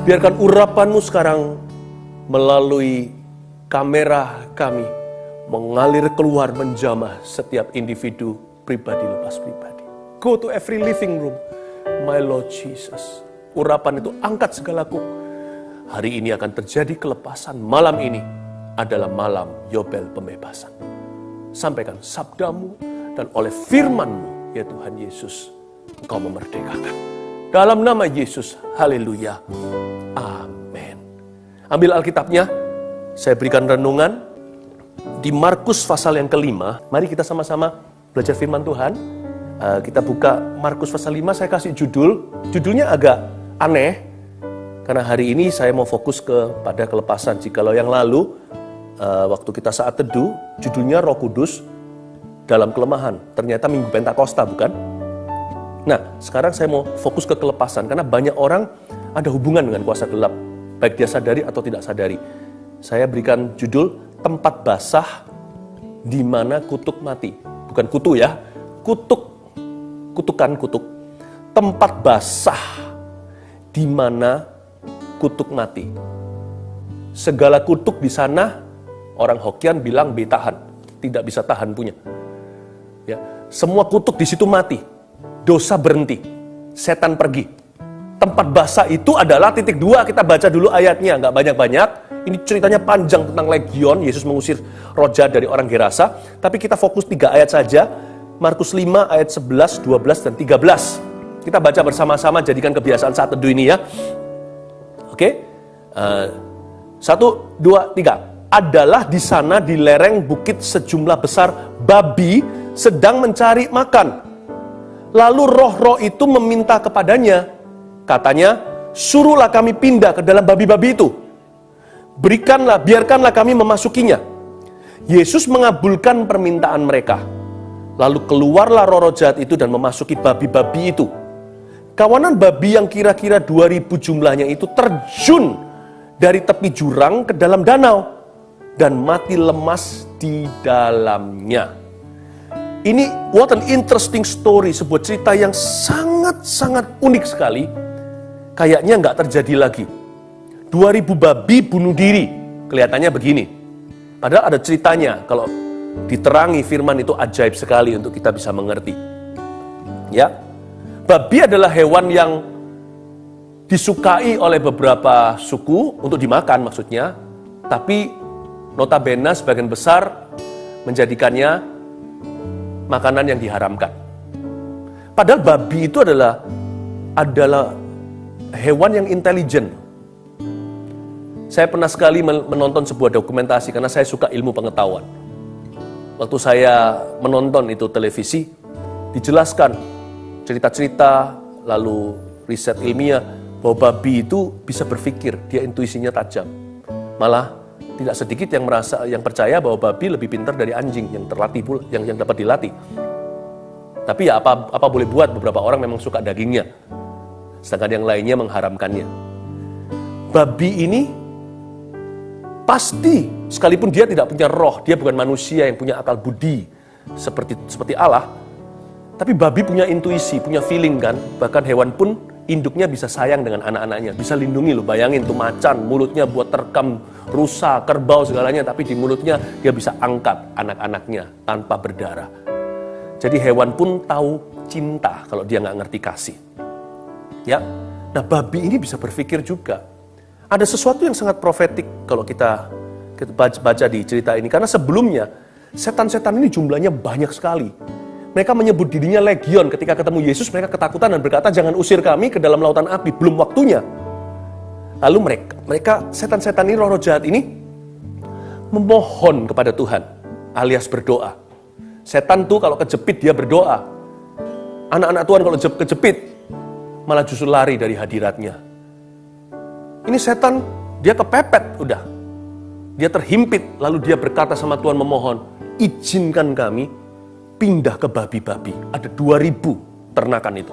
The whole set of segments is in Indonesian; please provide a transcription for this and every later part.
Biarkan urapan-Mu sekarang melalui kamera kami mengalir keluar menjamah setiap individu pribadi lepas pribadi. Go to every living room, my Lord Jesus. Urapan itu angkat segalaku. Hari ini akan terjadi kelepasan. Malam ini adalah malam Yobel pembebasan. Sampaikan sabda-Mu dan oleh firman-Mu, ya Tuhan Yesus, Engkau memerdekakan. Dalam nama Yesus, haleluya, amin. Ambil Alkitabnya, saya berikan renungan di Markus pasal yang ke-5. Mari kita sama-sama belajar firman Tuhan. Kita buka Markus pasal 5, saya kasih judulnya agak aneh, karena hari ini saya mau fokus kepada kelepasan. Jikalau yang lalu, waktu kita saat teduh, judulnya Roh Kudus dalam kelemahan. Ternyata Minggu Pentakosta, bukan? Nah, sekarang saya mau fokus ke kelepasan, karena banyak orang ada hubungan dengan kuasa gelap, baik dia sadari atau tidak sadari. Saya berikan judul, tempat basah di mana kutuk mati. Bukan kutu ya, kutukan. Tempat basah di mana kutuk mati. Segala kutuk di sana, orang Hokian bilang betahan, tidak bisa tahan punya. Ya, semua kutuk di situ mati. Dosa berhenti, setan pergi. Tempat basah itu adalah titik 2, kita baca dulu ayatnya, nggak banyak-banyak. Ini ceritanya panjang tentang legion, Yesus mengusir roh jahat dari orang Gerasa. Tapi kita fokus 3 ayat saja, Markus 5 ayat 11, 12, dan 13. Kita baca bersama-sama, jadikan kebiasaan saat teduh ini ya. Oke, 1, 2, 3. Adalah di sana di lereng bukit sejumlah besar babi sedang mencari makan. Lalu roh-roh itu meminta kepadanya, katanya, suruhlah kami pindah ke dalam babi-babi itu. Biarkanlah kami memasukinya. Yesus mengabulkan permintaan mereka. Lalu keluarlah roh-roh jahat itu dan memasuki babi-babi itu. Kawanan babi yang kira-kira 2000 jumlahnya itu terjun dari tepi jurang ke dalam danau dan mati lemas di dalamnya. Ini what an interesting story, sebuah cerita yang sangat-sangat unik sekali. Kayaknya nggak terjadi lagi. 2000 babi bunuh diri, kelihatannya begini. Padahal ada ceritanya, kalau diterangi firman itu ajaib sekali untuk kita bisa mengerti. Ya, babi adalah hewan yang disukai oleh beberapa suku untuk dimakan maksudnya, tapi notabene sebagian besar menjadikannya makanan yang diharamkan. Padahal babi itu adalah hewan yang intelijen. Saya pernah sekali menonton sebuah dokumentasi karena saya suka ilmu pengetahuan. Waktu saya menonton itu televisi, dijelaskan cerita-cerita, lalu riset ilmiah, bahwa babi itu bisa berpikir, dia intuisinya tajam. Malah tidak sedikit yang percaya bahwa babi lebih pintar dari anjing yang terlatih yang dapat dilatih. Tapi ya apa boleh buat, beberapa orang memang suka dagingnya, sedangkan yang lainnya mengharamkannya. Babi ini pasti, sekalipun dia tidak punya roh, dia bukan manusia yang punya akal budi seperti Allah, tapi babi punya intuisi, punya feeling kan. Bahkan hewan pun induknya bisa sayang dengan anak-anaknya, bisa lindungi loh. Bayangin tuh macan, mulutnya buat terekam rusa, kerbau segalanya, tapi di mulutnya dia bisa angkat anak-anaknya tanpa berdarah. Jadi hewan pun tahu cinta kalau dia nggak ngerti kasih. Ya, nah babi ini bisa berpikir juga. Ada sesuatu yang sangat profetik kalau kita baca di cerita ini, karena sebelumnya setan-setan ini jumlahnya banyak sekali. Mereka menyebut dirinya legion. Ketika ketemu Yesus, mereka ketakutan dan berkata, jangan usir kami ke dalam lautan api, belum waktunya. Lalu mereka setan-setan ini, roh-roh jahat ini, memohon kepada Tuhan, alias berdoa. Setan tuh kalau kejepit, dia berdoa. Anak-anak Tuhan kalau kejepit, malah justru lari dari hadiratnya. Ini setan, dia kepepet, udah. Dia terhimpit, lalu dia berkata sama Tuhan memohon, izinkan kami pindah ke babi-babi. Ada 2000 ternakan itu.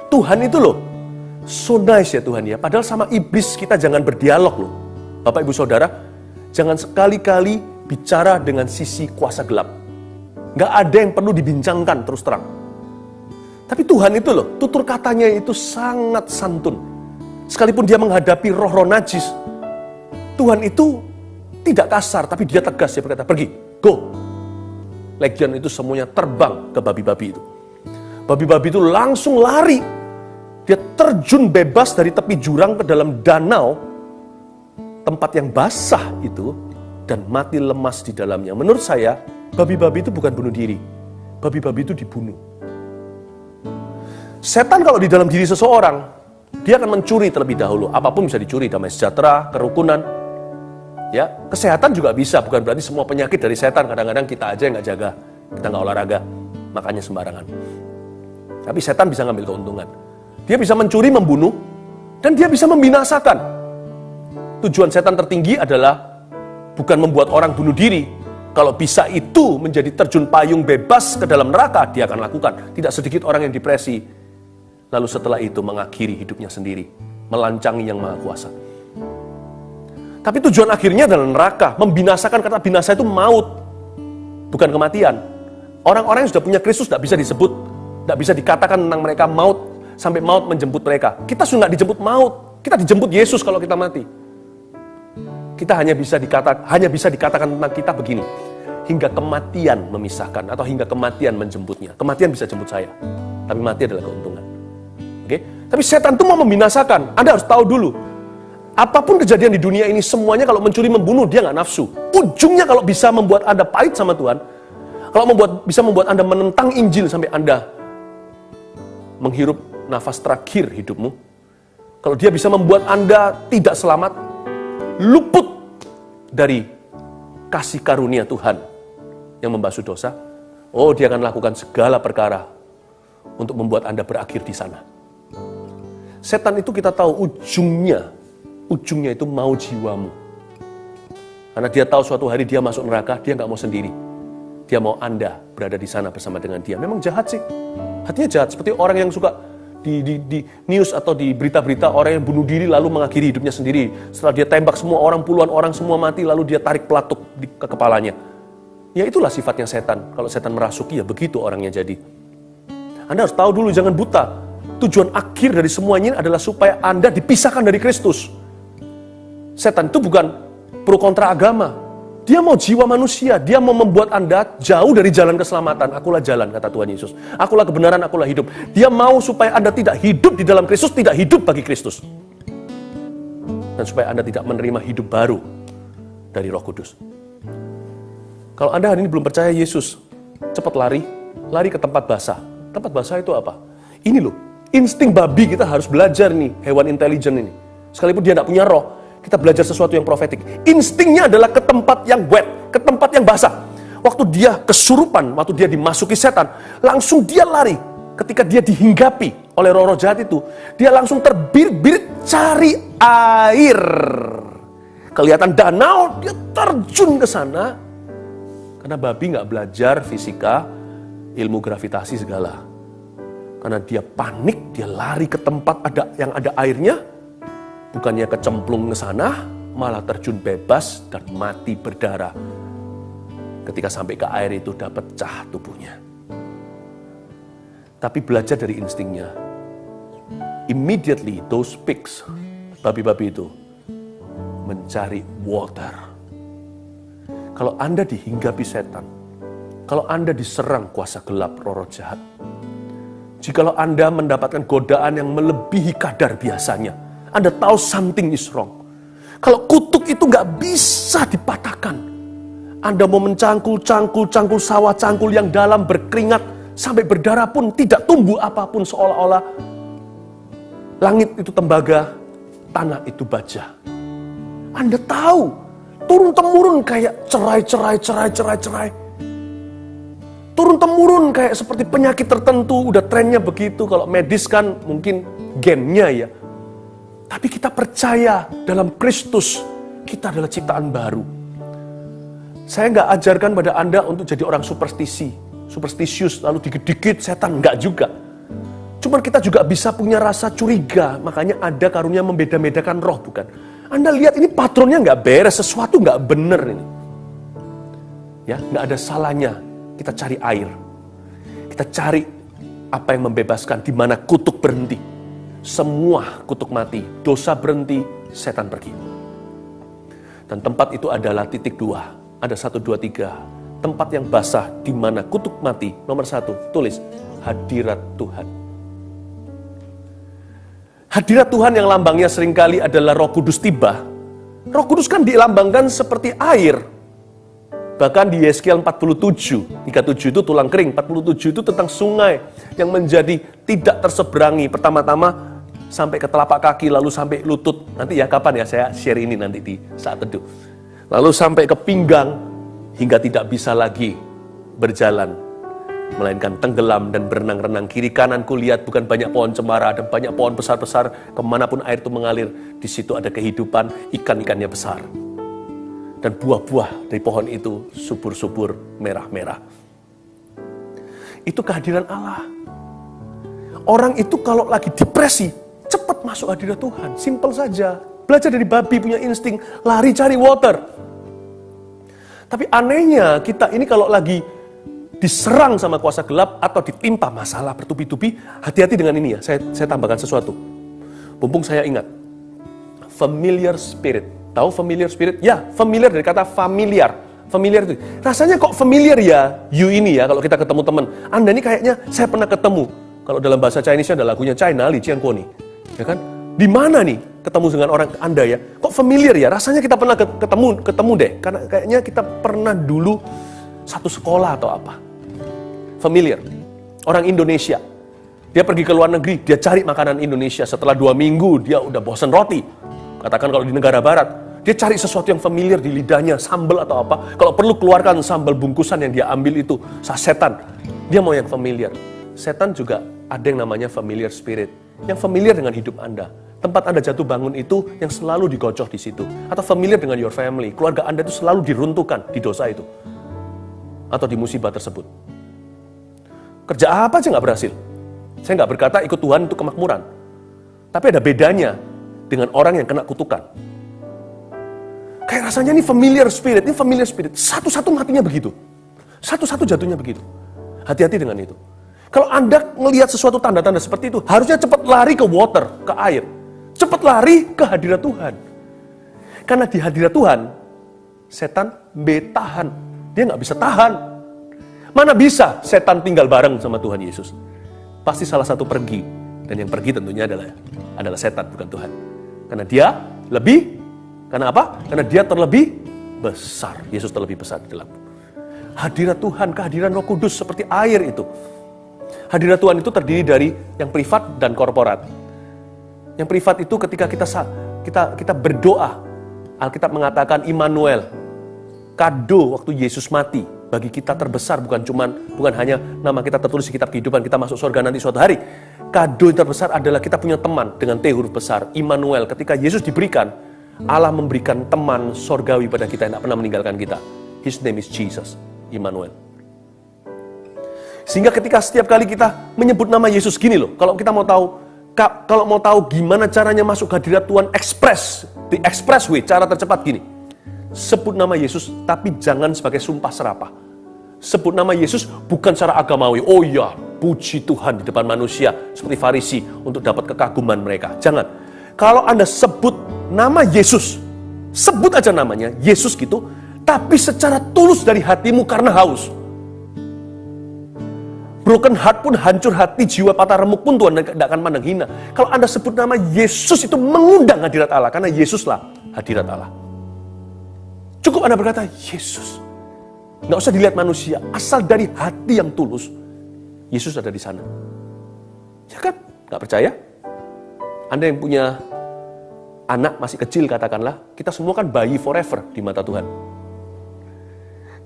Tuhan itu loh, so nice ya Tuhan ya. Padahal sama iblis kita jangan berdialog loh. Bapak Ibu Saudara, jangan sekali-kali bicara dengan sisi kuasa gelap. Nggak ada yang perlu dibincangkan terus terang. Tapi Tuhan itu loh, tutur katanya itu sangat santun. Sekalipun dia menghadapi roh-roh najis, Tuhan itu tidak kasar, tapi dia tegas. Dia berkata, pergi, go. Legion itu semuanya terbang ke babi-babi itu. Babi-babi itu langsung lari. Dia terjun bebas dari tepi jurang ke dalam danau, tempat yang basah itu, dan mati lemas di dalamnya. Menurut saya, babi-babi itu bukan bunuh diri. Babi-babi itu dibunuh. Setan kalau di dalam diri seseorang, dia akan mencuri terlebih dahulu. Apapun bisa dicuri, damai sejahtera, kerukunan. Ya, kesehatan juga bisa. Bukan berarti semua penyakit dari setan. Kadang-kadang kita aja yang nggak jaga. Kita nggak olahraga. Makanya sembarangan. Tapi setan bisa ngambil keuntungan. Dia bisa mencuri, membunuh, dan dia bisa membinasakan. Tujuan setan tertinggi adalah bukan membuat orang bunuh diri. Kalau bisa itu menjadi terjun payung bebas ke dalam neraka, dia akan lakukan. Tidak sedikit orang yang depresi. Lalu setelah itu mengakhiri hidupnya sendiri. Melancangi yang maha kuasa. Tapi tujuan akhirnya adalah neraka. Membinasakan, kata binasa itu maut. Bukan kematian. Orang-orang yang sudah punya Kristus tidak bisa disebut. Tidak bisa dikatakan tentang mereka maut. Sampai maut menjemput mereka. Kita sudah tidak dijemput maut. Kita dijemput Yesus kalau kita mati. Kita hanya bisa dikatakan tentang kita begini. Hingga kematian memisahkan. Atau hingga kematian menjemputnya. Kematian bisa jemput saya. Tapi mati adalah keuntungan. Oke? Tapi setan itu mau membinasakan. Anda harus tahu dulu. Apapun kejadian di dunia ini, semuanya kalau mencuri, membunuh, dia nggak nafsu. Ujungnya kalau bisa membuat Anda pahit sama Tuhan. Kalau bisa membuat Anda menentang Injil sampai Anda menghirup nafas terakhir hidupmu. Kalau dia bisa membuat Anda tidak selamat, luput dari kasih karunia Tuhan yang membasuh dosa, oh dia akan lakukan segala perkara untuk membuat Anda berakhir di sana. Setan itu kita tahu ujungnya itu mau jiwamu. Karena dia tahu suatu hari dia masuk neraka, dia nggak mau sendiri. Dia mau Anda berada di sana bersama dengan dia. Memang jahat sih. Hatinya jahat, seperti orang yang suka di news atau di berita-berita orang yang bunuh diri lalu mengakhiri hidupnya sendiri. Setelah dia tembak semua orang, puluhan orang semua mati, lalu dia tarik pelatuk ke kepalanya. Ya itulah sifatnya setan. Kalau setan merasuki, ya begitu orangnya jadi. Anda harus tahu dulu, jangan buta. Tujuan akhir dari semuanya adalah supaya Anda dipisahkan dari Kristus. Setan itu bukan pro kontra agama. Dia mau jiwa manusia, dia mau membuat Anda jauh dari jalan keselamatan. Akulah jalan, kata Tuhan Yesus. Akulah kebenaran, akulah hidup. Dia mau supaya Anda tidak hidup di dalam Kristus, tidak hidup bagi Kristus. Dan supaya Anda tidak menerima hidup baru dari Roh Kudus. Kalau Anda hari ini belum percaya Yesus, cepat lari ke tempat basah. Tempat basah itu apa? Ini loh, insting babi kita harus belajar nih, hewan intelijen ini. Sekalipun dia tidak punya roh, kita belajar sesuatu yang profetik. Instingnya adalah ke tempat yang wet, ke tempat yang basah. Waktu dia kesurupan, waktu dia dimasuki setan, langsung dia lari. Ketika dia dihinggapi oleh roh-roh jahat itu, dia langsung terbirit-birit cari air. Kelihatan danau, dia terjun ke sana. Karena babi nggak belajar fisika, ilmu gravitasi segala. Karena dia panik, dia lari ke tempat yang ada airnya. Bukannya kecemplung ke sana, malah terjun bebas dan mati berdarah. Ketika sampai ke air itu udah pecah tubuhnya. Tapi belajar dari instingnya. Immediately those pigs, babi-babi itu, mencari water. Kalau Anda dihinggapi setan, kalau Anda diserang kuasa gelap, roh-roh jahat, jikalau Anda mendapatkan godaan yang melebihi kadar biasanya, Anda tahu something is wrong. Kalau kutuk itu nggak bisa dipatahkan. Anda mau mencangkul sawah cangkul yang dalam berkeringat sampai berdarah pun tidak tumbuh apapun, seolah-olah langit itu tembaga, tanah itu baja. Anda tahu, turun-temurun kayak cerai. Turun-temurun kayak seperti penyakit tertentu, udah trennya begitu. Kalau medis kan mungkin gennya ya. Tapi kita percaya dalam Kristus, kita adalah ciptaan baru. Saya nggak ajarkan pada Anda untuk jadi orang superstisius, lalu dikit-dikit setan, nggak juga. Cuman kita juga bisa punya rasa curiga, makanya ada karunia membeda-bedakan roh, bukan? Anda lihat ini patronnya nggak beres, sesuatu nggak bener ini. Ya, nggak ada salahnya kita cari air. Kita cari apa yang membebaskan, di mana kutuk berhenti. semua kutuk mati, dosa berhenti, setan pergi. Dan tempat itu adalah titik 2. Ada 1, 2, 3. Tempat yang basah di mana kutuk mati. Nomor 1, tulis hadirat Tuhan. Hadirat Tuhan yang lambangnya seringkali adalah Roh Kudus tiba. Roh Kudus kan dilambangkan seperti air. Bahkan di Yeskiel 47, 37 itu tulang kering, 47 itu tentang sungai yang menjadi tidak terseberangi. Pertama-tama sampai ke telapak kaki, lalu sampai lutut. Nanti ya kapan ya saya share ini nanti di saat teduh. Lalu sampai ke pinggang, hingga tidak bisa lagi berjalan, melainkan tenggelam dan berenang-renang. Kiri kananku lihat bukan banyak pohon cemara, ada banyak pohon besar-besar, kemanapun air itu mengalir, di situ ada kehidupan, ikan-ikannya besar. Dan buah-buah dari pohon itu subur-subur merah-merah. Itu kehadiran Allah. Orang itu kalau lagi depresi, cepat masuk hadirat Tuhan. Simple saja. Belajar dari babi, punya insting, lari cari water. Tapi anehnya kita ini kalau lagi diserang sama kuasa gelap atau ditimpa masalah bertubi-tubi, hati-hati dengan ini ya. Saya tambahkan sesuatu. Mumpung saya ingat. Familiar spirit. Tahu familiar spirit? Ya, familiar dari kata familiar. Familiar itu. Rasanya kok familiar ya, you ini ya, kalau kita ketemu teman. Anda ini kayaknya saya pernah ketemu. Kalau dalam bahasa Chinese ada lagunya China Li Jianguo nih. Ya kan? Di mana nih ketemu dengan orang Anda ya? Kok familiar ya? Rasanya kita pernah ketemu deh. Karena kayaknya kita pernah dulu satu sekolah atau apa. Familiar. Orang Indonesia. Dia pergi ke luar negeri, dia cari makanan Indonesia. Setelah 2 minggu, dia udah bosan roti. Katakan kalau di negara barat, dia cari sesuatu yang familiar di lidahnya, sambal atau apa. Kalau perlu keluarkan sambal bungkusan yang dia ambil itu, sasetan. Dia mau yang familiar. Setan juga ada yang namanya familiar spirit. Yang familiar dengan hidup Anda. Tempat Anda jatuh bangun itu yang selalu digocoh di situ. Atau familiar dengan your family. Keluarga Anda itu selalu diruntuhkan di dosa itu. Atau di musibah tersebut. Kerja apa aja nggak berhasil. Saya nggak berkata ikut Tuhan itu kemakmuran. Tapi ada bedanya dengan orang yang kena kutukan. Kayak rasanya ini familiar spirit. Ini familiar spirit. Satu-satu matinya begitu. Satu-satu jatuhnya begitu. Hati-hati dengan itu. Kalau Anda melihat sesuatu tanda-tanda seperti itu, harusnya cepat lari ke water, ke air. Cepat lari ke hadirat Tuhan. Karena di hadirat Tuhan, setan betahan. Dia nggak bisa tahan. Mana bisa setan tinggal bareng sama Tuhan Yesus? Pasti salah satu pergi. Dan yang pergi tentunya adalah setan, bukan Tuhan. Karena dia lebih, karena apa? Karena dia terlebih besar. Yesus terlebih besar di dalam. Hadirat Tuhan, kehadiran Roh Kudus seperti air itu. Hadirat Tuhan itu terdiri dari yang privat dan korporat. Yang privat itu ketika kita berdoa, Alkitab mengatakan Immanuel, kado waktu Yesus mati bagi kita terbesar, bukan hanya nama kita tertulis di kitab kehidupan, kita masuk surga nanti suatu hari. Kado yang terbesar adalah kita punya teman dengan T huruf besar, Immanuel. Ketika Yesus diberikan, Allah memberikan teman sorgawi pada kita yang tidak pernah meninggalkan kita. His name is Jesus, Immanuel. Sehingga ketika setiap kali kita menyebut nama Yesus gini loh, kalau mau tahu gimana caranya masuk hadirat Tuhan di expressway, cara tercepat gini. Sebut nama Yesus, tapi jangan sebagai sumpah serapah. Sebut nama Yesus bukan secara agamawi. Oh ya, puji Tuhan di depan manusia, seperti Farisi untuk dapat kekaguman mereka. Jangan. Kalau Anda sebut nama Yesus, sebut aja namanya, Yesus gitu, tapi secara tulus dari hatimu karena haus. Broken heart pun, hancur hati, jiwa patah remuk pun Tuhan tidak akan pandang hina. Kalau Anda sebut nama Yesus itu mengundang hadirat Allah, karena Yesuslah hadirat Allah. Cukup Anda berkata, Yesus. Nggak usah dilihat manusia, asal dari hati yang tulus, Yesus ada di sana. Ya kan? Nggak percaya? Anda yang punya anak masih kecil katakanlah, kita semua kan bayi forever di mata Tuhan.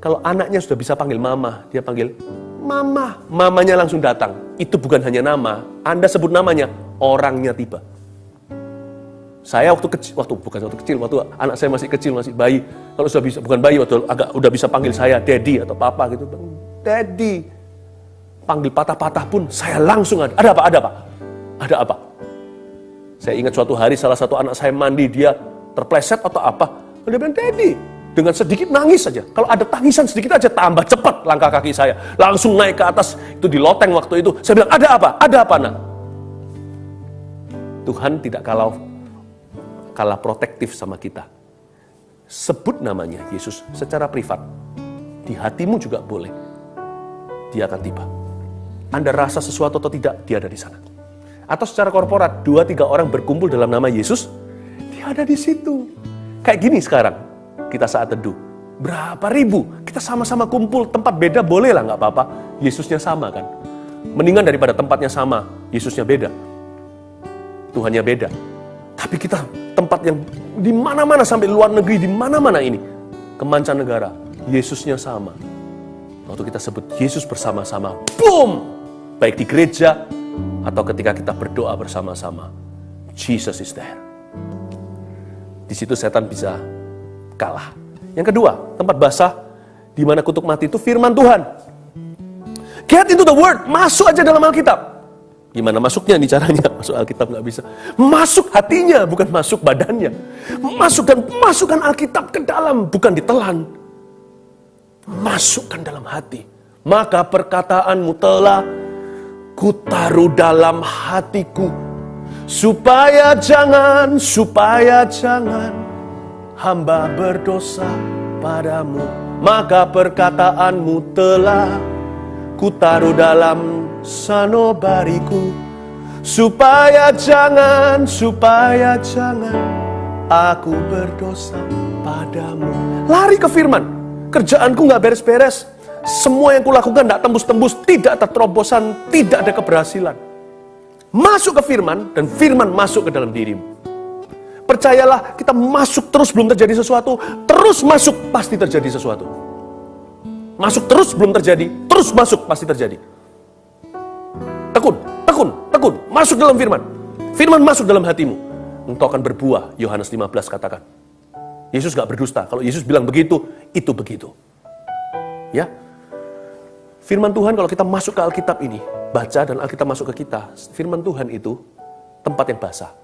Kalau anaknya sudah bisa panggil mama, dia panggil mama, mamanya langsung datang. Itu bukan hanya nama, Anda sebut namanya, orangnya tiba. Saya waktu anak saya masih kecil, masih bayi, kalau sudah bisa, bukan bayi, udah bisa panggil saya daddy atau papa gitu, daddy. Panggil patah-patah pun, saya langsung ada apa? Saya ingat suatu hari salah satu anak saya mandi, dia terpleset atau apa, dia bilang daddy. Dengan sedikit nangis saja. Kalau ada tangisan sedikit aja, tambah cepat langkah kaki saya. Langsung naik ke atas, itu di loteng waktu itu. Saya bilang, ada apa? Ada apa, nak? Tuhan tidak kalah protektif sama kita. Sebut namanya Yesus secara privat. Di hatimu juga boleh. Dia akan tiba. Anda rasa sesuatu atau tidak, dia ada di sana. Atau secara korporat, 2-3 orang berkumpul dalam nama Yesus, dia ada di situ. Kayak gini sekarang, kita saat teduh. Berapa ribu, kita sama-sama kumpul, tempat beda boleh lah, nggak apa-apa. Yesusnya sama kan. Mendingan daripada tempatnya sama, Yesusnya beda. Tuhannya beda. Tapi kita tempat yang di mana-mana sampai luar negeri, di mana-mana ini, ke mancanegara, Yesusnya sama. Waktu kita sebut Yesus bersama-sama, boom! Baik di gereja, atau ketika kita berdoa bersama-sama, Jesus is there. Di situ setan bisa kalah. Yang kedua, tempat basah, di mana kutuk mati itu firman Tuhan. Get into the word, masuk aja dalam Alkitab. Gimana masuknya nih caranya? Masuk Alkitab nggak bisa. Masuk hatinya, bukan masuk badannya. Masukkan Alkitab ke dalam, bukan ditelan. Masukkan dalam hati. Maka perkataanmu telah kutaruh dalam hatiku. Supaya jangan hamba berdosa padamu. Maka perkataanmu telah kutaruh dalam sanubariku, supaya jangan aku berdosa padamu. Lari ke firman. Kerjaanku gak beres-beres, semua yang kulakukan gak tembus-tembus, tidak terterobosan, tidak ada keberhasilan. Masuk ke firman, dan firman masuk ke dalam dirimu. Percayalah, kita masuk terus belum terjadi sesuatu, terus masuk pasti terjadi sesuatu. Masuk terus belum terjadi, terus masuk pasti terjadi. Tekun, masuk dalam firman. Firman masuk dalam hatimu. Engkau akan berbuah, Yohanes 15 katakan. Yesus gak berdusta. Kalau Yesus bilang begitu, itu begitu. Ya. Firman Tuhan kalau kita masuk ke Alkitab ini, baca dan Alkitab masuk ke kita, firman Tuhan itu tempat yang basah.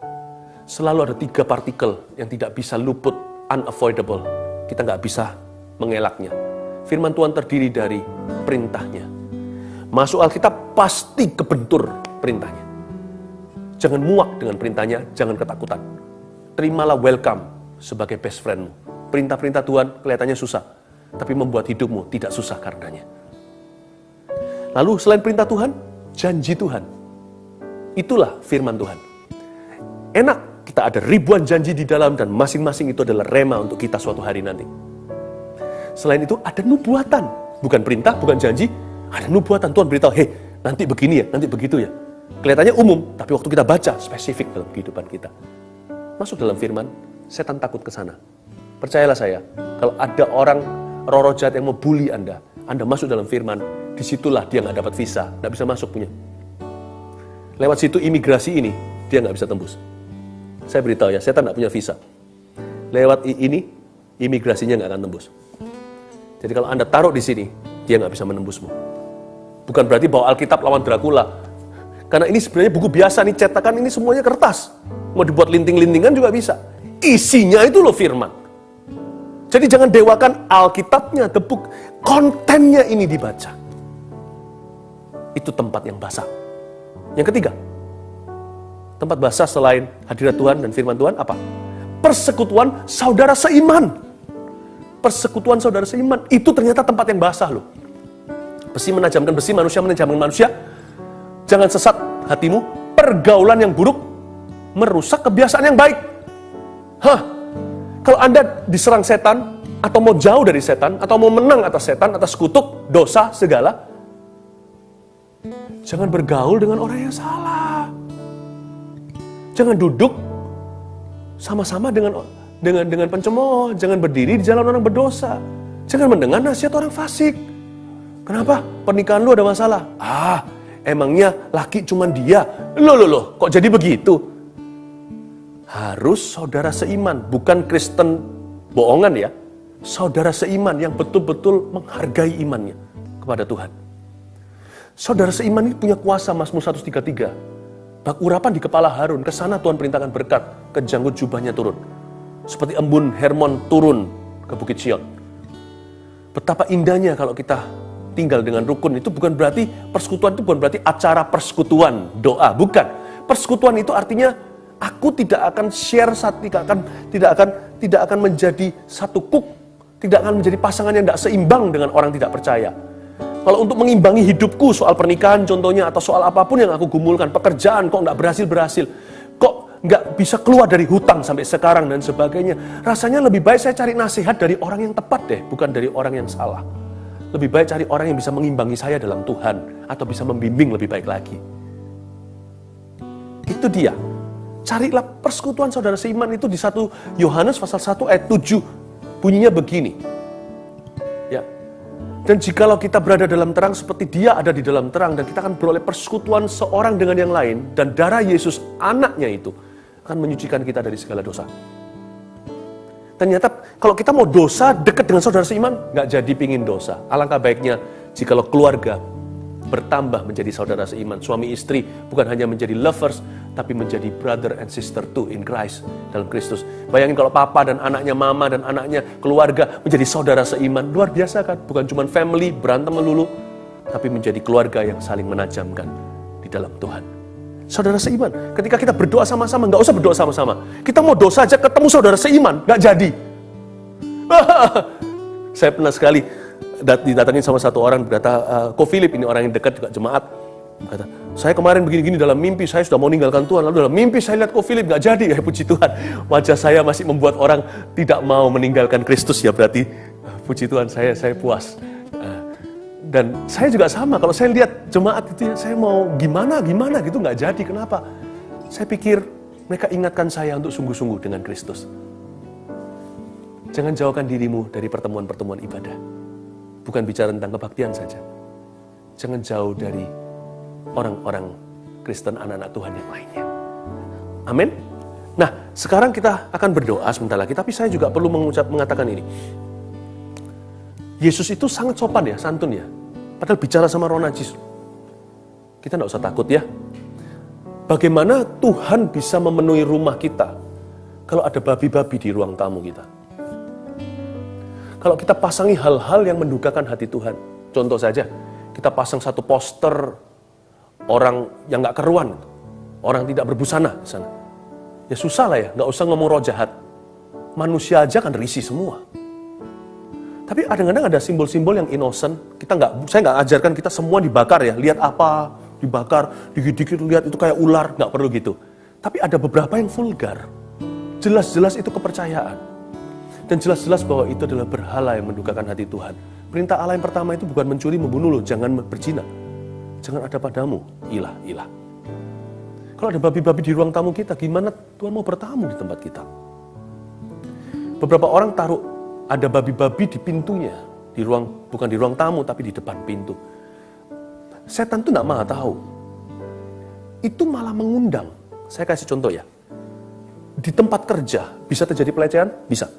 Selalu ada 3 partikel yang tidak bisa luput, unavoidable. Kita gak bisa mengelaknya. Firman Tuhan terdiri dari perintahnya. Masuk Alkitab pasti kebentur perintahnya. Jangan muak dengan perintahnya, jangan ketakutan. Terimalah welcome sebagai best friendmu. Perintah-perintah Tuhan kelihatannya susah, tapi membuat hidupmu tidak susah karenanya. Lalu selain perintah Tuhan, janji Tuhan. Itulah firman Tuhan. Enak, kita ada ribuan janji di dalam dan masing-masing itu adalah rema untuk kita suatu hari nanti. Selain itu ada nubuatan, bukan perintah, bukan janji, ada nubuatan. Tuhan beritahu, hei, nanti begini ya, nanti begitu ya. Kelihatannya umum, tapi waktu kita baca, spesifik dalam kehidupan kita. Masuk dalam firman, setan takut ke sana. Percayalah saya, kalau ada orang roh jahat yang mau bully Anda masuk dalam firman, disitulah dia nggak dapat visa, nggak bisa masuk punya. Lewat situ imigrasi ini, dia nggak bisa tembus. Saya beritahu ya, setan nggak punya visa. Lewat ini, imigrasinya nggak akan tembus. Jadi kalau Anda taruh di sini, dia nggak bisa menembusmu. Bukan berarti bawa Alkitab lawan Dracula. Karena ini sebenarnya buku biasa nih, cetakan ini semuanya kertas. Mau dibuat linting-lintingan juga bisa. Isinya itu loh firman. Jadi jangan dewakan Alkitabnya, the book. Kontennya ini dibaca. Itu tempat yang basah. Yang ketiga, tempat basah selain hadirat Tuhan dan firman Tuhan apa? Persekutuan saudara seiman. Persekutuan saudara seiman. Itu ternyata tempat yang basah loh. Besi menajamkan besi, manusia menajamkan manusia. Jangan sesat hatimu. Pergaulan yang buruk merusak kebiasaan yang baik. Kalau Anda diserang setan, atau mau jauh dari setan, atau mau menang atas setan, atas kutuk, dosa, segala, jangan bergaul dengan orang yang salah. Jangan duduk sama-sama dengan pencemooh. Jangan berdiri di jalan orang berdosa. Jangan mendengar nasihat orang fasik. Kenapa? Pernikahan lu ada masalah. Emangnya laki cuman dia? Loh, kok jadi begitu? Harus saudara seiman, bukan Kristen bohongan ya. Saudara seiman yang betul-betul menghargai imannya kepada Tuhan. Saudara seiman ini punya kuasa, Mazmur 133. Bak urapan di kepala Harun, ke sana Tuhan perintahkan berkat, ke janggut jubahnya turun. Seperti embun Hermon turun ke Bukit Sion. Betapa indahnya kalau kita tinggal dengan rukun. Itu bukan berarti persekutuan, itu bukan berarti acara persekutuan, doa, bukan. Persekutuan itu artinya Aku tidak akan share, tidak akan menjadi satu kuk, tidak akan menjadi pasangan yang tidak seimbang dengan orang tidak percaya. Kalau untuk mengimbangi hidupku soal pernikahan contohnya, atau soal apapun yang aku gumulkan, pekerjaan kok nggak berhasil, kok nggak bisa keluar dari hutang sampai sekarang dan sebagainya. Rasanya lebih baik saya cari nasihat dari orang yang tepat deh, bukan dari orang yang salah. Lebih baik cari orang yang bisa mengimbangi saya dalam Tuhan, atau bisa membimbing lebih baik lagi. Itu dia. Carilah persekutuan saudara seiman itu di 1 Yohanes pasal 1 ayat 7. Bunyinya begini. Ya. Dan jikalau kita berada dalam terang seperti dia ada di dalam terang, dan kita akan beroleh persekutuan seorang dengan yang lain, dan darah Yesus anaknya itu akan menyucikan kita dari segala dosa. Ternyata kalau kita mau dosa dekat dengan saudara seiman, nggak jadi pingin dosa. Alangkah baiknya jikalau keluarga bertambah menjadi saudara seiman. Suami istri bukan hanya menjadi lovers, tapi menjadi brother and sister too in Christ, dalam Kristus. Bayangin kalau papa dan anaknya, mama dan anaknya, keluarga menjadi saudara seiman. Luar biasa kan? Bukan cuma family, berantem melulu, tapi menjadi keluarga yang saling menajamkan di dalam Tuhan. Saudara seiman, ketika kita berdoa sama-sama, nggak usah berdoa sama-sama. Kita mau dosa aja ketemu saudara seiman, nggak jadi. Saya pernah sekali didatangin sama satu orang, berkata, Ko Philip, ini orang yang dekat juga jemaat, berkata, saya kemarin begini-gini dalam mimpi, saya sudah mau meninggalkan Tuhan, lalu dalam mimpi saya lihat Ko Philip, nggak jadi. Puji Tuhan, wajah saya masih membuat orang tidak mau meninggalkan Kristus, ya berarti puji Tuhan, saya puas. Dan saya juga sama, kalau saya lihat jemaat itu, saya mau gimana gitu, nggak jadi. Kenapa? Saya pikir mereka ingatkan saya untuk sungguh-sungguh dengan Kristus. Jangan jauhkan dirimu dari pertemuan-pertemuan ibadah. Bukan bicara tentang kebaktian saja. Jangan jauh dari orang-orang Kristen, anak-anak Tuhan yang lainnya. Amin. Nah, sekarang kita akan berdoa sebentar lagi, tapi saya juga perlu mengatakan ini. Yesus itu sangat sopan ya, santun ya. Padahal bicara sama roh najis. Kita tidak usah takut ya. Bagaimana Tuhan bisa memenuhi rumah kita kalau ada babi-babi di ruang tamu kita? Kalau kita pasangi hal-hal yang mendukakan hati Tuhan. Contoh saja, kita pasang satu poster orang yang gak keruan, orang tidak berbusana di sana. Ya susah lah ya, gak usah ngomong roh jahat. Manusia aja kan risih semua. Tapi kadang-kadang ada simbol-simbol yang innocent. Saya nggak ajarkan kita semua dibakar ya. Lihat apa, dibakar, dikit-dikit lihat itu kayak ular, nggak perlu gitu. Tapi ada beberapa yang vulgar. Jelas-jelas itu kepercayaan. Dan jelas-jelas bahwa itu adalah berhala yang mendukakan hati Tuhan. Perintah Allah yang pertama itu bukan mencuri, membunuh loh. Jangan berzina. Jangan ada padamu ilah-ilah. Kalau ada babi-babi di ruang tamu kita, gimana Tuhan mau bertamu di tempat kita? Beberapa orang taruh ada babi-babi di pintunya, bukan di ruang tamu, tapi di depan pintu. Setan itu tidak maha tahu. Itu malah mengundang. Saya kasih contoh ya. Di tempat kerja, bisa terjadi pelecehan? Bisa.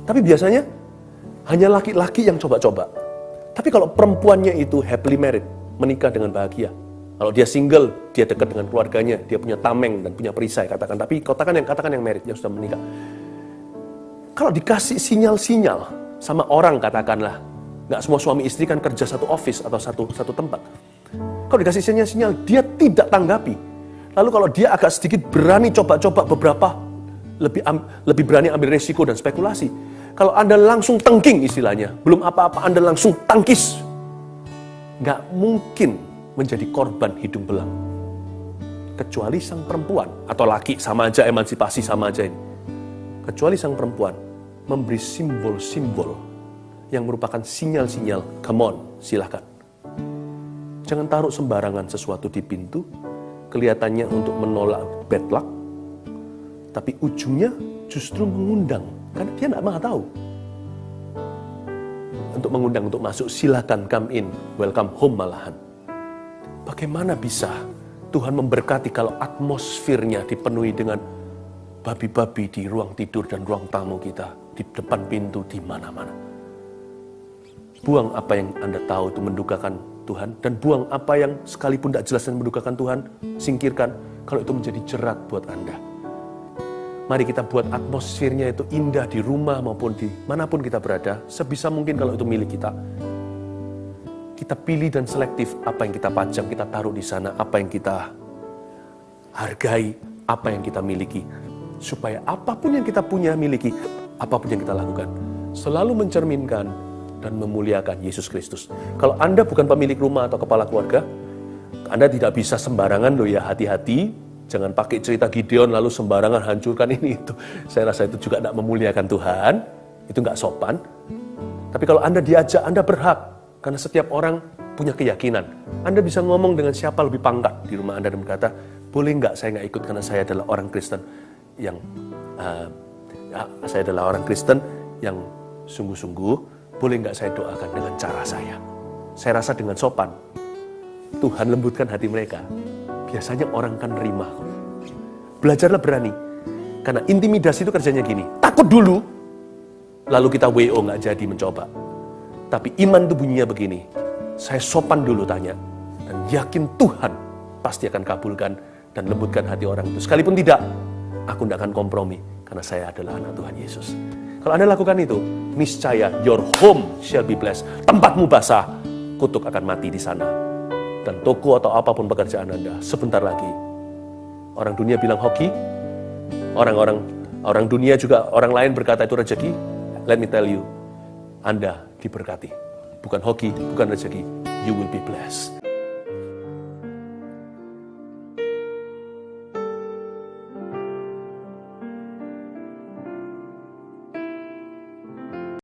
Tapi biasanya, hanya laki-laki yang coba-coba. Tapi kalau perempuannya itu happily married, menikah dengan bahagia. Kalau dia single, dia dekat dengan keluarganya, dia punya tameng dan punya perisai, katakan. Tapi katakan yang married, yang sudah menikah. Kalau dikasih sinyal-sinyal sama orang, katakanlah, nggak semua suami istri kan kerja satu office atau satu tempat. Kalau dikasih sinyal-sinyal, dia tidak tanggapi. Lalu kalau dia agak sedikit berani coba-coba beberapa, lebih berani ambil resiko dan spekulasi. Kalau Anda langsung tengking istilahnya, belum apa-apa Anda langsung tangkis, nggak mungkin menjadi korban hidung belang. Kecuali sang perempuan, atau laki, sama aja, emansipasi sama aja ini. Kecuali sang perempuan memberi simbol-simbol yang merupakan sinyal-sinyal, come on, silahkan. Jangan taruh sembarangan sesuatu di pintu, kelihatannya untuk menolak bad luck, tapi ujungnya justru mengundang, karena dia tidak maha tahu. Untuk mengundang untuk masuk, silakan come in, welcome home malahan. Bagaimana bisa Tuhan memberkati kalau atmosfernya dipenuhi dengan babi-babi di ruang tidur dan ruang tamu kita, di depan pintu, di mana-mana. Buang apa yang Anda tahu itu mendukakan Tuhan, dan buang apa yang sekalipun tidak jelas dan mendukakan Tuhan, singkirkan kalau itu menjadi jerat buat Anda. Mari kita buat atmosfernya itu indah di rumah maupun di manapun kita berada, sebisa mungkin kalau itu milik kita. Kita pilih dan selektif apa yang kita pajang, kita taruh di sana, apa yang kita hargai, apa yang kita miliki. Supaya apapun yang kita punya miliki, apapun yang kita lakukan, selalu mencerminkan dan memuliakan Yesus Kristus. Kalau Anda bukan pemilik rumah atau kepala keluarga, Anda tidak bisa sembarangan loh ya, hati-hati. Jangan pakai cerita Gideon lalu sembarangan hancurkan ini itu. Saya rasa itu juga tidak memuliakan Tuhan, itu nggak sopan. Tapi kalau Anda diajak, Anda berhak. Karena setiap orang punya keyakinan. Anda bisa ngomong dengan siapa lebih pangkat di rumah Anda dan berkata, boleh nggak saya nggak ikut karena saya adalah orang Kristen yang sungguh-sungguh, boleh nggak saya doakan dengan cara saya. Saya rasa dengan sopan, Tuhan lembutkan hati mereka. Biasanya orang kan nerima. Belajarlah berani. Karena intimidasi itu kerjanya gini, takut dulu, lalu kita WO nggak jadi mencoba. Tapi iman itu bunyinya begini, saya sopan dulu tanya, dan yakin Tuhan pasti akan kabulkan dan lembutkan hati orang itu. Sekalipun tidak, aku tidak akan kompromi, karena saya adalah anak Tuhan Yesus. Kalau Anda lakukan itu, niscaya your home shall be blessed. Tempatmu basah, kutuk akan mati di sana. Dan toko atau apapun pekerjaan Anda, sebentar lagi. Orang dunia bilang hoki, orang dunia juga, orang lain berkata itu rezeki. Let me tell you, Anda diberkati. Bukan hoki, bukan rezeki. You will be blessed.